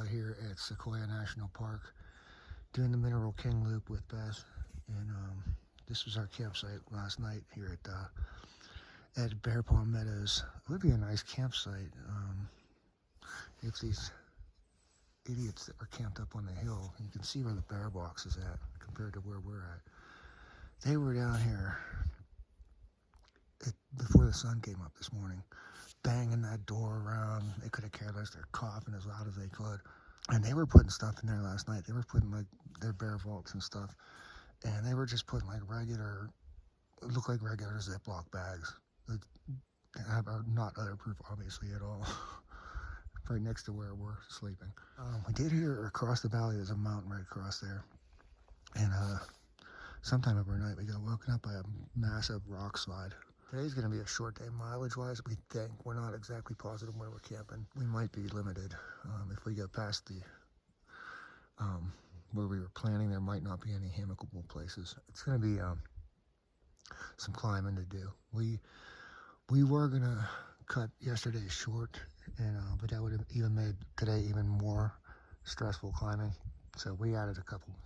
here at Sequoia National Park doing the Mineral King Loop with Beth, and this was our campsite last night here at Bearpaw Meadows. It would be a nice campsite if these idiots that are camped up on the hill, you can see where the bear box is at compared to where we're at. They were down here before the sun came up this morning, banging that door around. They could have cared less. They're coughing as loud as they could. And they were putting stuff in there last night. They were putting like their bear vaults and stuff. And they were just putting like regular, look like regular Ziploc bags. That are not otterproof, obviously, at all. Right next to where we're sleeping. We did hear across the valley, there's a mountain right across there. And sometime overnight, we got woken up by a massive rock slide. Today's going to be a short day mileage-wise, we think. We're not exactly positive where we're camping. We might be limited. If we get past the where we were planning, there might not be any amicable places. It's going to be some climbing to do. We were going to cut yesterday short, and but that would have even made today even more stressful climbing. So we added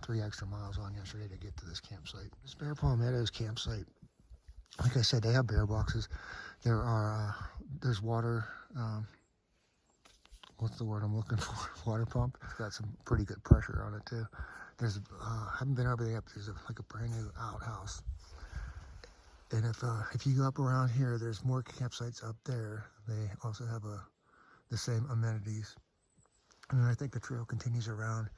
3 extra miles on yesterday to get to this campsite. This Bearpaw Meadows campsite, like I said, they have bear boxes. There's water, what's the word I'm looking for? Water pump. It's got some pretty good pressure on it too. There's, haven't been over there yet, but there's like a brand new outhouse. And if you go up around here, there's more campsites up there. They also have the same amenities. And then I think the trail continues around,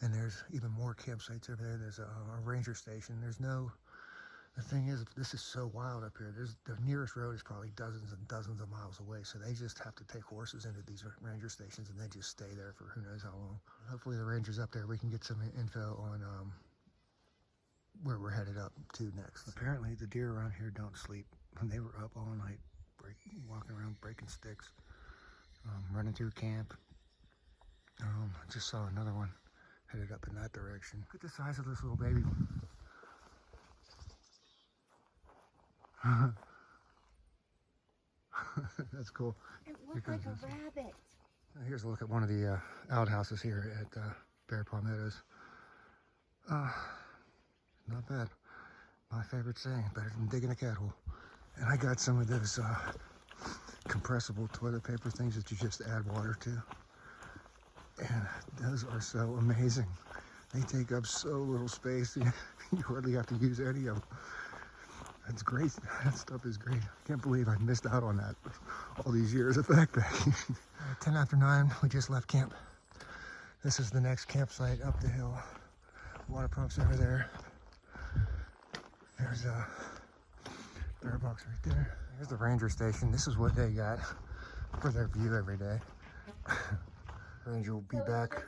and there's even more campsites over there. There's a ranger station. The thing is, this is so wild up here. The nearest road is probably dozens and dozens of miles away, so they just have to take horses into these ranger stations, and they just stay there for who knows how long. Hopefully the rangers up there, we can get some info on where we're headed up to next. Apparently the deer around here don't sleep. They were up all night, walking around breaking sticks, running through camp. I just saw another one headed up in that direction. Look at the size of this little baby one. That's cool. It looked like a rabbit. Here's a look at one of the outhouses here at Bearpaw Meadows. Not bad. My favorite saying, better than digging a cat hole. And I got some of those compressible toilet paper things that you just add water to. And those are so amazing. They take up so little space. You hardly have to use any of them. That's great. That stuff is great. I can't believe I missed out on that all these years of backpacking. 10 after 9, we just left camp. This is the next campsite up the hill. Water pumps over there. There's a bear box right there. Here's the ranger station. This is what they got for their view every day. Ranger will be back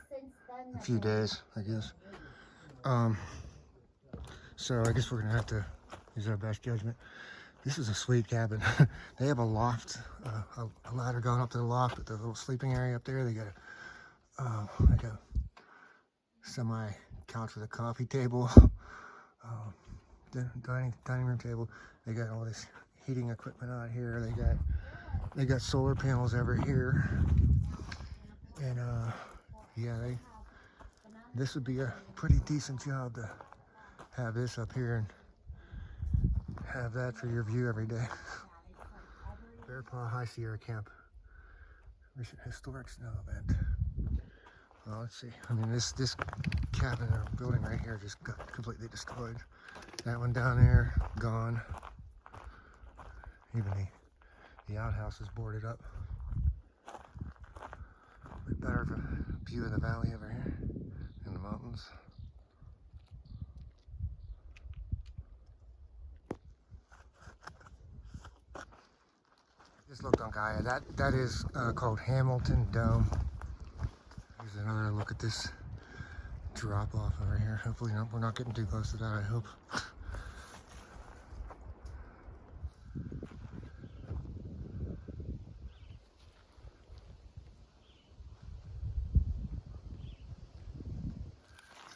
in a few days, I guess. So I guess we're gonna have to use our best judgment. This is a sweet cabin. They have a loft, a ladder going up to the loft with the little sleeping area up there. They got like a semi couch with a coffee table, dining room table. They got all this heating equipment out here. They got solar panels over here, and yeah, this would be a pretty decent job to have this up here and have that for your view every day. Bearpaw High Sierra Camp. Recent historic snow event. Well, let's see. I mean, this cabin or building right here just got completely destroyed. That one down there, gone. Even the outhouse is boarded up. A bit better of a view of the valley over here in the mountains. Just looked on Gaia. That is called Hamilton Dome. Here's another look at this drop off over here. Hopefully we're not getting too close to that, I hope.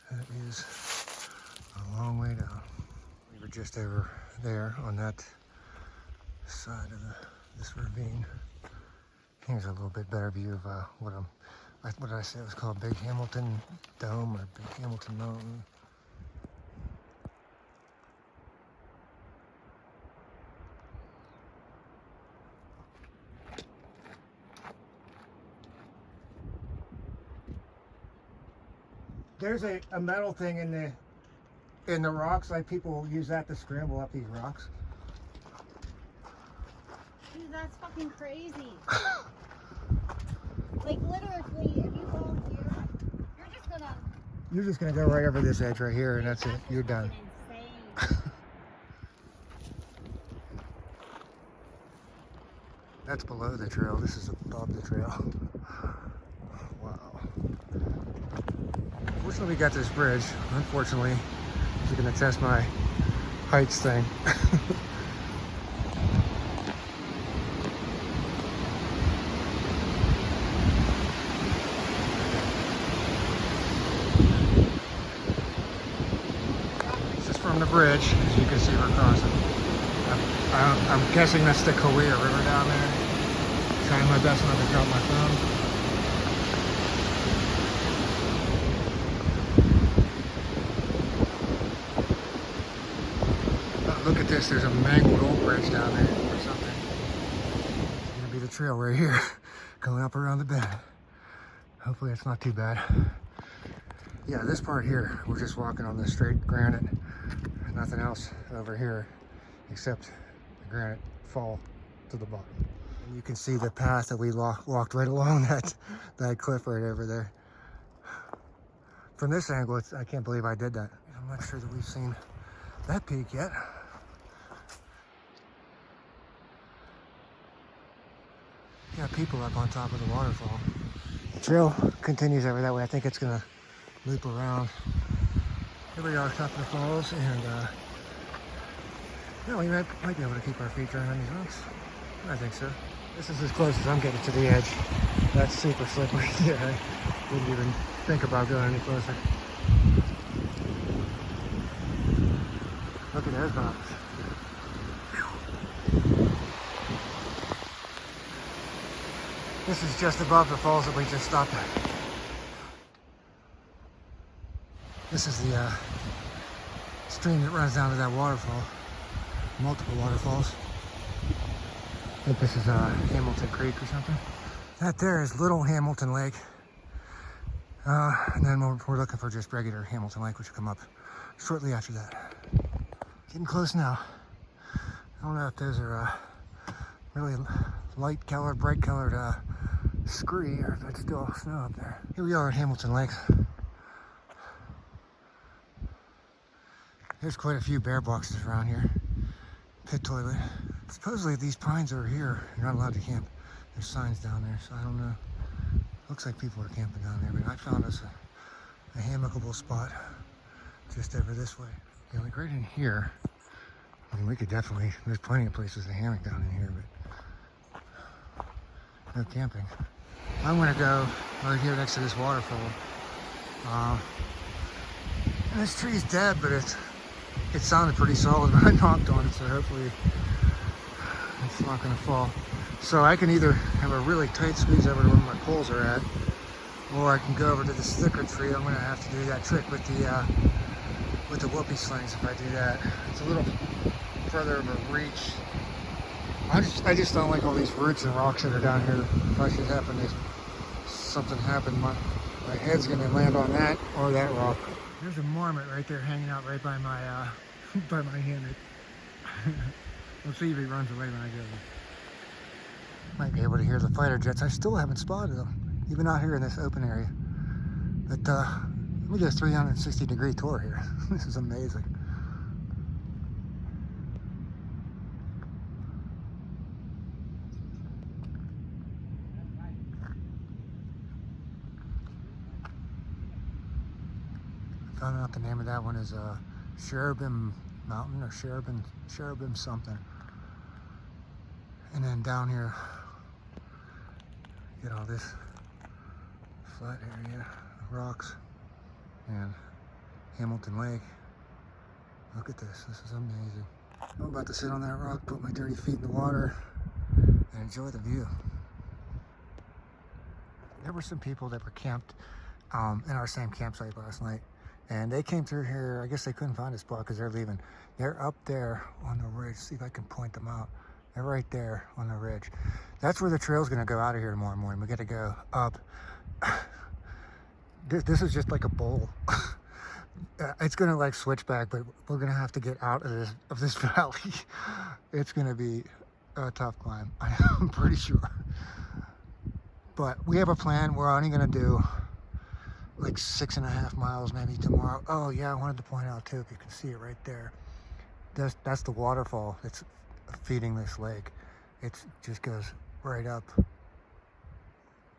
That is a long way down. We were just over there on that side of this ravine. Here's a little bit better view of what I'm What did I say? It was called Big Hamilton Dome or Big Hamilton Mountain. There's a metal thing in the rocks. Like people use that to scramble up these rocks. Dude, that's fucking crazy. Like literally, if you go here, You're just gonna go right over this edge right here, and that's it. You're done. insane. That's below the trail. This is above the trail. Wow. Fortunately, we got this bridge. Unfortunately, we're gonna test my heights thing. This is from the bridge, as you can see we're crossing. I'm guessing that's the Kaweah River down there. Trying my best not to drop my phone. Look at this, there's a mangled old bridge down there or something. It's gonna be the trail right here, going up around the bend. Hopefully it's not too bad. Yeah, this part here, we're just walking on the straight granite. Nothing else over here except the granite fall to the bottom. And you can see the path that we walked right along that cliff right over there. From this angle, I can't believe I did that. I'm not sure that we've seen that peak yet. Yeah, people up on top of the waterfall. The trail continues over that way. I think it's gonna loop around. Here we are, top of the falls, and yeah, we might be able to keep our feet dry on these rocks. I think so. This is as close as I'm getting to the edge. That's super slippery. Yeah, I wouldn't even think about going any closer. Look at those rocks. This is just above the falls that we just stopped at. This is the stream that runs down to that waterfall. Multiple waterfalls. I think this is Hamilton Creek or something. That there is Little Hamilton Lake. And then we're looking for just regular Hamilton Lake, which will come up shortly after that. Getting close now. I don't know if those are really light colored, bright colored scree, or if it's still snow up there. Here we are at Hamilton Lake. There's quite a few bear boxes around here. Pit toilet. Supposedly these pines over here, you're not allowed to camp. There's signs down there, so I don't know. Looks like people are camping down there, but I found us a hammockable spot just over this way. Yeah, like right in here. I mean, we could definitely, there's plenty of places to hammock down in here, but no camping. I'm gonna go right here next to this waterfall. And this tree's dead, but it sounded pretty solid when I knocked on it, so hopefully it's not gonna fall. So I can either have a really tight squeeze over to where my poles are at, or I can go over to this thicker tree. I'm gonna have to do that trick with the whoopee slings if I do that. It's a little further of a reach. I just don't like all these roots and rocks that are down here. If I should happen to something happen, my head's gonna land on that or that rock. There's a marmot right there hanging out right by my by my hammock. We'll see if he runs away when I go. Might be able to hear the fighter jets. I still haven't spotted them, even out here in this open area. But let me do a 360-degree tour here. This is amazing. I found out the name of that one is Cherubim Mountain, or Cherubim something. And then down here, get all this flat area, rocks, and Hamilton Lake. Look at this, this is amazing. I'm about to sit on that rock, put my dirty feet in the water, and enjoy the view. there were some people that were camped in our same campsite last night, and they came through here. I guess they couldn't find a spot because they're leaving. They're up there on the ridge. See if I can point them out. They're right there on the ridge. That's where the trail's gonna go out of here tomorrow morning. We gotta go up. This is just like a bowl. It's gonna like switch back, but we're gonna have to get out of this valley. It's gonna be a tough climb. I'm pretty sure. But we have a plan. We're only gonna do like 6.5 miles maybe tomorrow. Oh yeah, I wanted to point out too, if you can see it right there. That's the waterfall that's feeding this lake. It just goes right up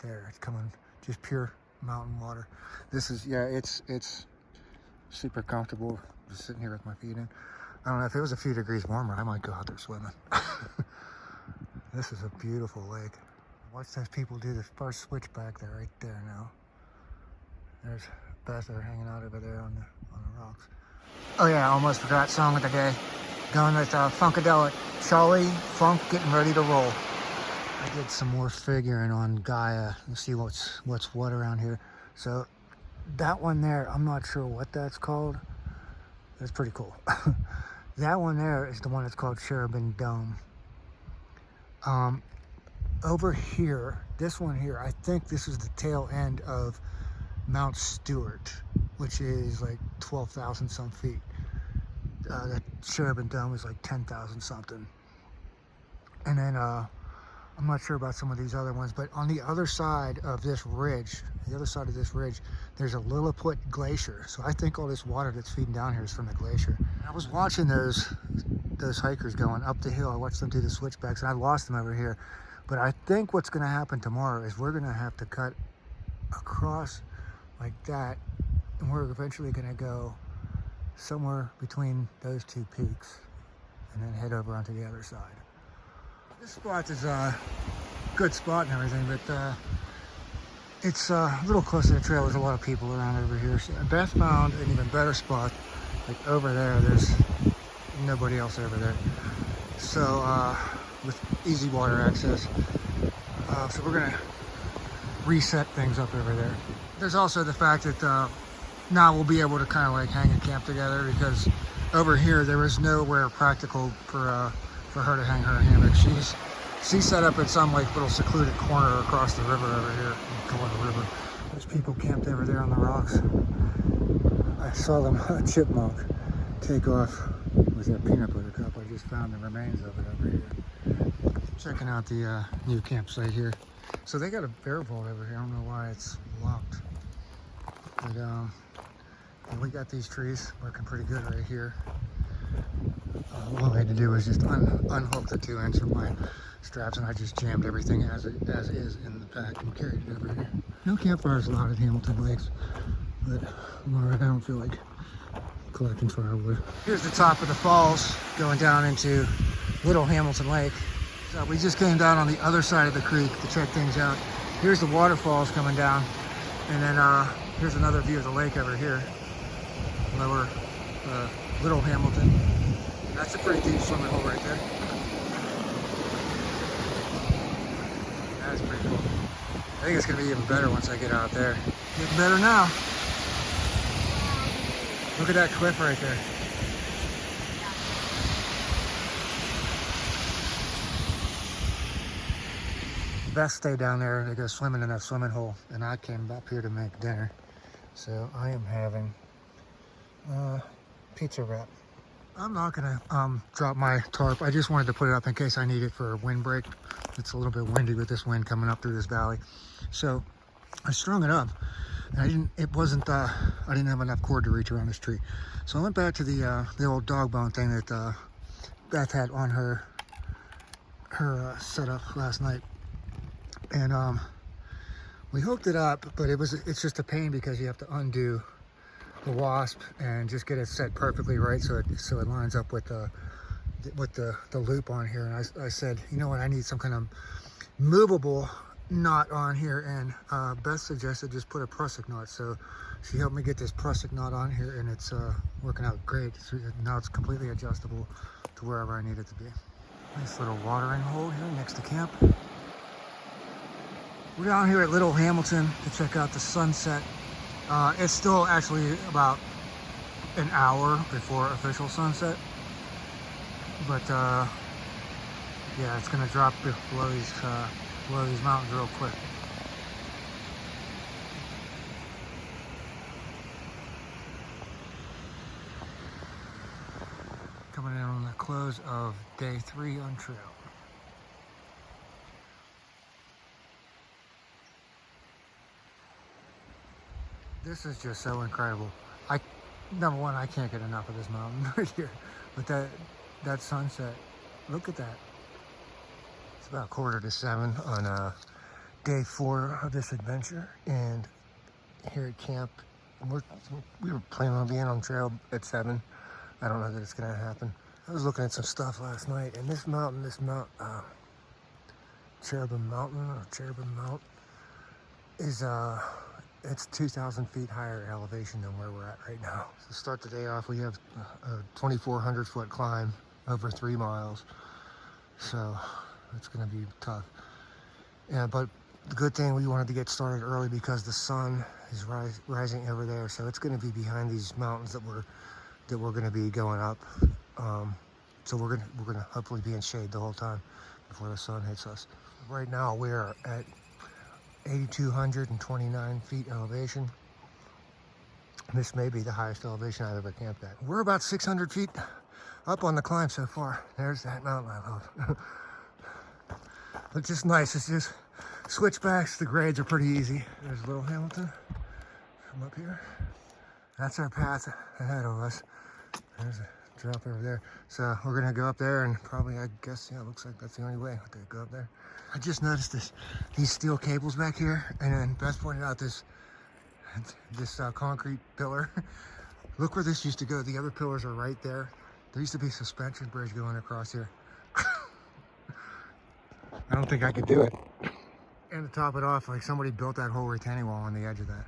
there. It's coming just pure mountain water. This is, yeah, it's super comfortable just sitting here with my feet in. I don't know, if it was a few degrees warmer, I might go out there swimming. This is a beautiful lake. Watch those people do the first switchback there, right there now. There's Beth there hanging out over there on the rocks. Oh yeah, I almost forgot song of the day. Going with Funkadelic, Charlie Funk, getting ready to roll. I did some more figuring on Gaia and see what's what around here. So that one there, I'm not sure what that's called. That's pretty cool. That one there is the one that's called Cherubim Dome. Over here, this one here, I think this is the tail end of Mount Stewart, which is like 12,000 some feet. That Cherubim Dome is like 10,000 something. And then I'm not sure about some of these other ones, but on the other side of this ridge, there's a Lilliput Glacier. So I think all this water that's feeding down here is from the glacier. And I was watching those hikers going up the hill. I watched them do the switchbacks, and I lost them over here. But I think what's going to happen tomorrow is we're going to have to cut across like that, and we're eventually going to go somewhere between those two peaks and then head over onto the other side. This spot is a good spot and everything, but it's a little closer to the trail. There's a lot of people around over here. So Beth found an even better spot, like over there. There's nobody else over there. So with easy water access. So we're gonna reset things up over there. There's also the fact that now we'll be able to kind of like hang and camp together, because over here there was nowhere practical for her to hang her hammock. She's set up in some like little secluded corner across the river over here, Kaweah River. There's people camped over there on the rocks. I saw them, a chipmunk, take off with that peanut butter cup. I just found the remains of it over here. Checking out the new campsite here. So they got a bear vault over here. I don't know why it's locked. But we got these trees working pretty good right here. All I had to do was just unhook the 2 ends from my straps, and I just jammed everything as is in the pack and carried it over here. No campfires allowed at Hamilton Lakes, but I'm alright. I don't feel like collecting firewood. Here's the top of the falls going down into Little Hamilton Lake. So we just came down on the other side of the creek to check things out. Here's the waterfalls coming down, and then here's another view of the lake over here. Lower Little Hamilton. That's a pretty deep swimming hole right there. That's pretty cool. I think it's gonna be even better once I get out there. Getting better now. Look at that cliff right there. Beth stayed down there to go swimming in that swimming hole, and I came up here to make dinner. So I am having pizza wrap. I'm not gonna drop my tarp. I just wanted to put it up in case I need it for a windbreak. It's a little bit windy with this wind coming up through this valley. So I strung it up, and I didn't have enough cord to reach around this tree. So I went back to the old dog bone thing that Beth had on her setup last night. And we hooked it up, but it's just a pain because you have to undo the wasp and just get it set perfectly right so it lines up with the loop on here. And I said, you know what, I need some kind of movable knot on here, and Beth suggested just put a Prusik knot. So she helped me get this Prusik knot on here, and it's working out great. So now it's completely adjustable to wherever I need it to be. Nice little watering hole here next to camp. We're down here at Little Hamilton to check out the sunset. It's still actually about an hour before official sunset, but yeah, it's gonna drop below these mountains real quick. Coming in on the close of day 3 on trail. This is just so incredible. Number one, I can't get enough of this mountain right here. But that sunset, look at that. It's about 6:45 on day 4 of this adventure. And here at camp, we were planning on being on trail at 7. I don't know that it's gonna happen. I was looking at some stuff last night, and this mountain, Cherubim Mount, is it's 2,000 feet higher elevation than where we're at right now. So to start the day off, we have a 2,400 foot climb over 3 miles. So it's gonna be tough. Yeah, but the good thing, we wanted to get started early because the sun is rising over there. So it's gonna be behind these mountains that we're gonna be going up. So we're gonna hopefully be in shade the whole time before the sun hits us. Right now we're at 8,229 feet elevation. This may be the highest elevation I've ever camped at. We're about 600 feet up on the climb so far. There's that mountain I love. It's just nice. It's just switchbacks. The grades are pretty easy. There's Little Hamilton from up here. That's our path ahead of us. There's a drop over there. So we're gonna go up there and probably, I guess, yeah, it looks like that's the only way to go up there. I just noticed these steel cables back here, and then Beth pointed out this concrete pillar. Look where this used to go. The other pillars are right there. There used to be a suspension bridge going across here. I don't think I could do it. And to top it off, like somebody built that whole retaining wall on the edge of that.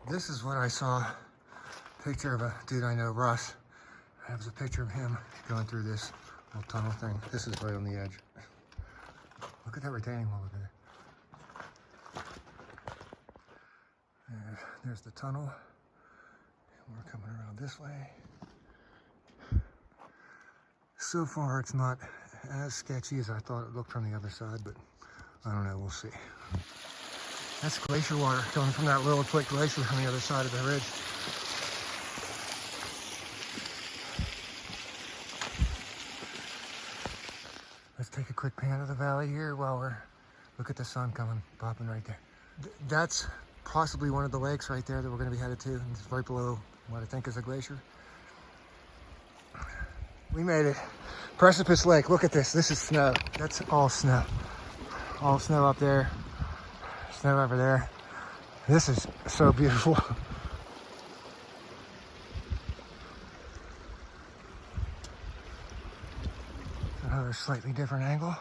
This is what I saw. Picture of a dude I know, Russ. That was a picture of him going through this little tunnel thing. This is right on the edge. Look at that retaining wall over there. There's the tunnel. And we're coming around this way. So far, it's not as sketchy as I thought it looked from the other side, but I don't know, we'll see. That's glacier water coming from that little quick glacier on the other side of the ridge. Let's take a quick pan of the valley here while look at the sun coming, popping right there. That's possibly one of the lakes right there that we're gonna be headed to. And it's right below what I think is a glacier. We made it. Precipice Lake, look at this. This is snow. That's all snow. All snow up there, snow over there. This is so beautiful. Another slightly different angle.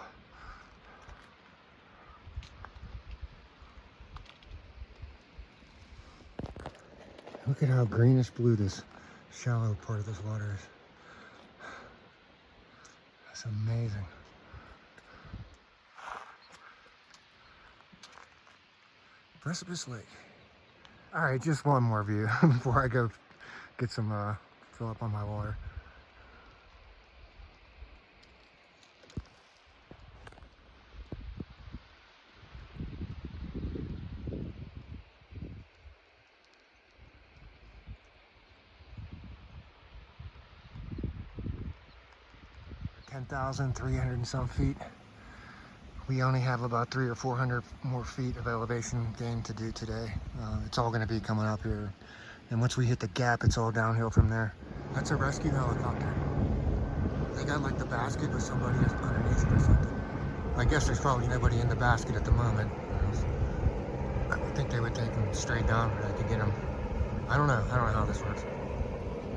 Look at how greenish blue this shallow part of this water is. That's amazing. Precipice Lake. All right, just one more view before I go get some fill up on my water. $10,300 and some feet. We only have about 300 or 400 more feet of elevation gain to do today. It's all going to be coming up here, and once we hit the gap, it's all downhill from there. That's a rescue helicopter. They got like the basket with somebody underneath it or something. I guess there's probably nobody in the basket at the moment. I think they would take them straight down, but I could get them. I don't know how this works.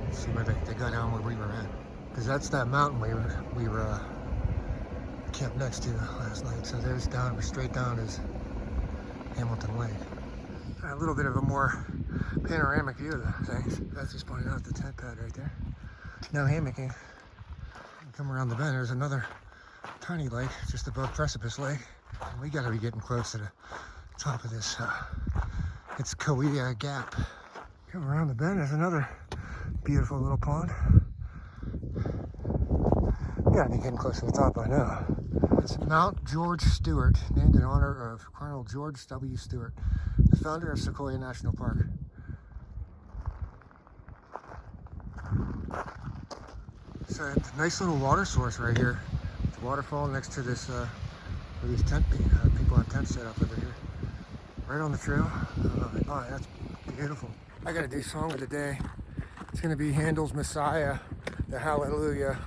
Let's see where they go down where we were at. Because that's that mountain we were camped next to last night. So there's straight down is Hamilton Lake. A little bit of a more panoramic view of the things. That's just pointing out the tent pad right there. No hammocking. Come around the bend, there's another tiny lake just above Precipice Lake. And we got to be getting close to the top of this. It's Kaweah Gap. Come around the bend, there's another beautiful little pond. We got to be getting close to the top, I know. It's Mount George Stewart, named in honor of Colonel George W. Stewart, the founder of Sequoia National Park. It's a nice little water source right here. It's a waterfall next to this, where these people have tents set up over here. Right on the trail. Oh, that's beautiful. I got to do song of the day. It's going to be Handel's Messiah, the Hallelujah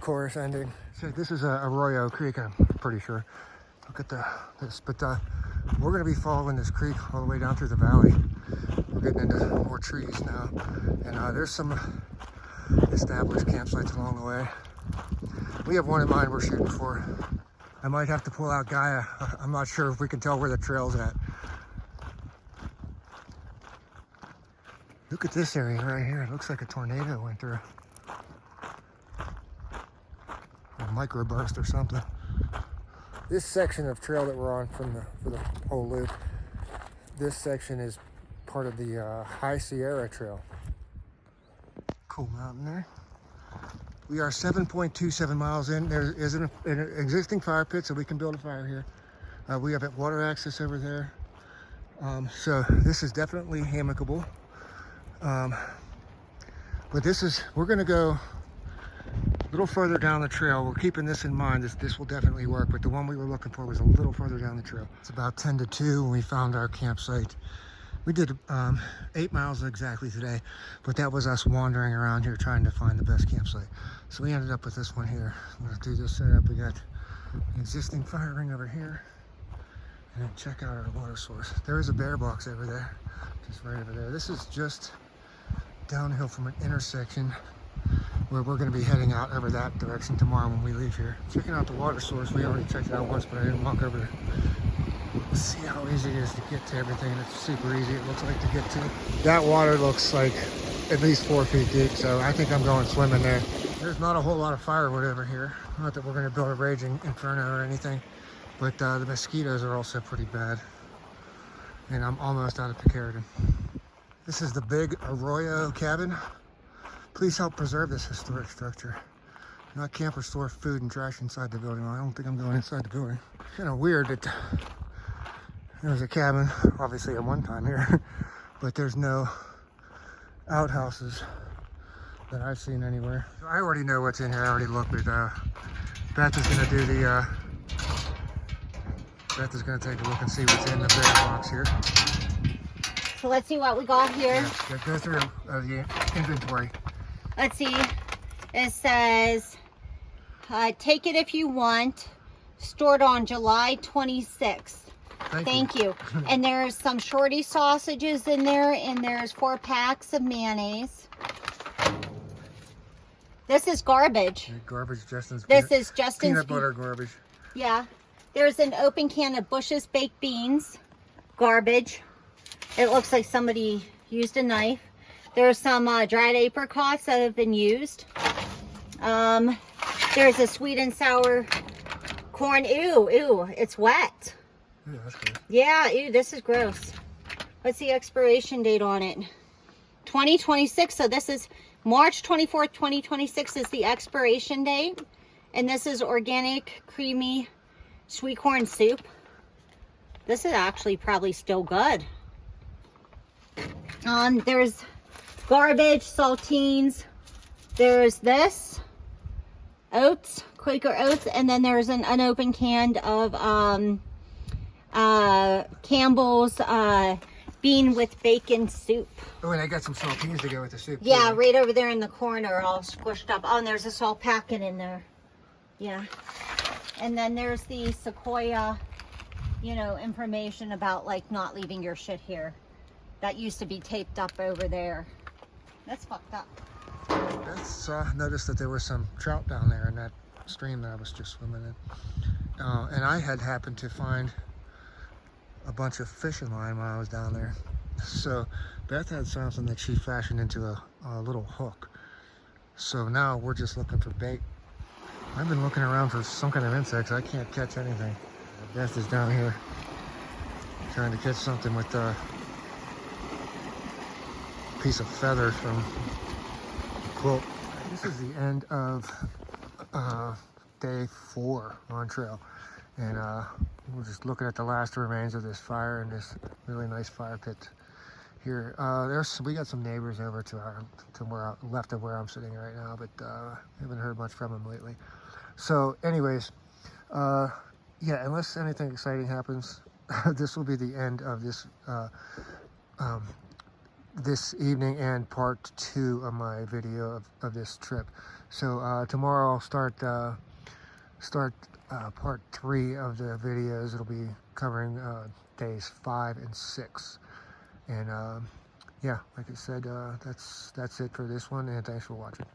chorus ending. So this is Arroyo Creek, I'm pretty sure. Look at this, but we're going to be following this creek all the way down through the valley. We're getting into more trees now, and there's some established campsites along the way. We have one in mind we're shooting for. I might have to pull out Gaia. I'm not sure if we can tell where the trail's at. Look at this area right here. It looks like a tornado went through. A microburst or something. This section of trail that we're on for the whole loop, this section is part of the High Sierra Trail. Cool mountain there. We are 7.27 miles in. There is an existing fire pit, so we can build a fire here. We have water access over there. So this is definitely amicable. But we're gonna go a little further down the trail. We're keeping this in mind. This will definitely work, but the one we were looking for was a little further down the trail. It's about 10 to 2 when we found our campsite. We did 8 miles exactly today, but that was us wandering around here trying to find the best campsite. So we ended up with this one here. I'm gonna do this setup. We got an existing fire ring over here, and then check out our water source. There is a bear box over there, just right over there. This is just downhill from an intersection where we're going to be heading out over that direction tomorrow when we leave here. Checking out the water source. We already checked it out once, but I didn't walk over to see how easy it is to get to everything. It's super easy, it looks like, to get to. That water looks like at least 4 feet deep, so I think I'm going swimming there. There's not a whole lot of firewood over here. Not that we're going to build a raging inferno or anything, but the mosquitoes are also pretty bad. And I'm almost out of picaridin. This is the big Arroyo cabin. Please help preserve this historic structure. Not camp or store food and trash inside the building. I don't think I'm going inside the building. Kind of weird that there's a cabin, obviously at one time here, but there's no outhouses that I've seen anywhere. I already know what's in here. I already looked, but Beth is gonna do the, Beth is gonna take a look and see what's in the bear box here. So let's see what we got here. Yeah, go through the inventory. Let's see. It says, take it if you want. Stored on July 26th. Thank you. And there's some shorty sausages in there, and there's 4 packs of mayonnaise. This is garbage. Garbage, Justin's. This is Justin's peanut butter garbage. Yeah. There's an open can of Bush's baked beans. Garbage. It looks like somebody used a knife. There's some dried apricots that have been used. There's a sweet and sour corn. Ew, it's wet. Yeah, that's good. Yeah, ew, this is gross. What's the expiration date on it? 2026, so this is March 24th, 2026 is the expiration date. And this is organic, creamy, sweet corn soup. This is actually probably still good. There's garbage, saltines. There's this, oats, Quaker oats, and then there's an unopened can of Campbell's bean with bacon soup. Oh, and I got some saltines to go with the soup. Yeah, too. right over there in the corner, all squished up. Oh, and there's a salt packet in there. Yeah. And then there's the Sequoia, information about like not leaving your shit here. That used to be taped up over there. That's fucked up. I noticed that there were some trout down there in that stream that I was just swimming in. And I had happened to find a bunch of fishing line while I was down there. So Beth had something that she fashioned into a little hook. So now we're just looking for bait. I've been looking around for some kind of insects. I can't catch anything. Beth is down here trying to catch something with a piece of feather from a quilt. This is the end of day 4 on trail, and we're just looking at the last remains of this fire in this really nice fire pit here. We got some neighbors over to where left of where I'm sitting right now, but haven't heard much from them lately. So anyways, yeah, unless anything exciting happens, this will be the end of this this evening and part 2 of my video of this trip. So tomorrow I'll start part 3 of the videos. It'll be covering days 5 and 6, and yeah, like I said, that's it for this one, and thanks for watching.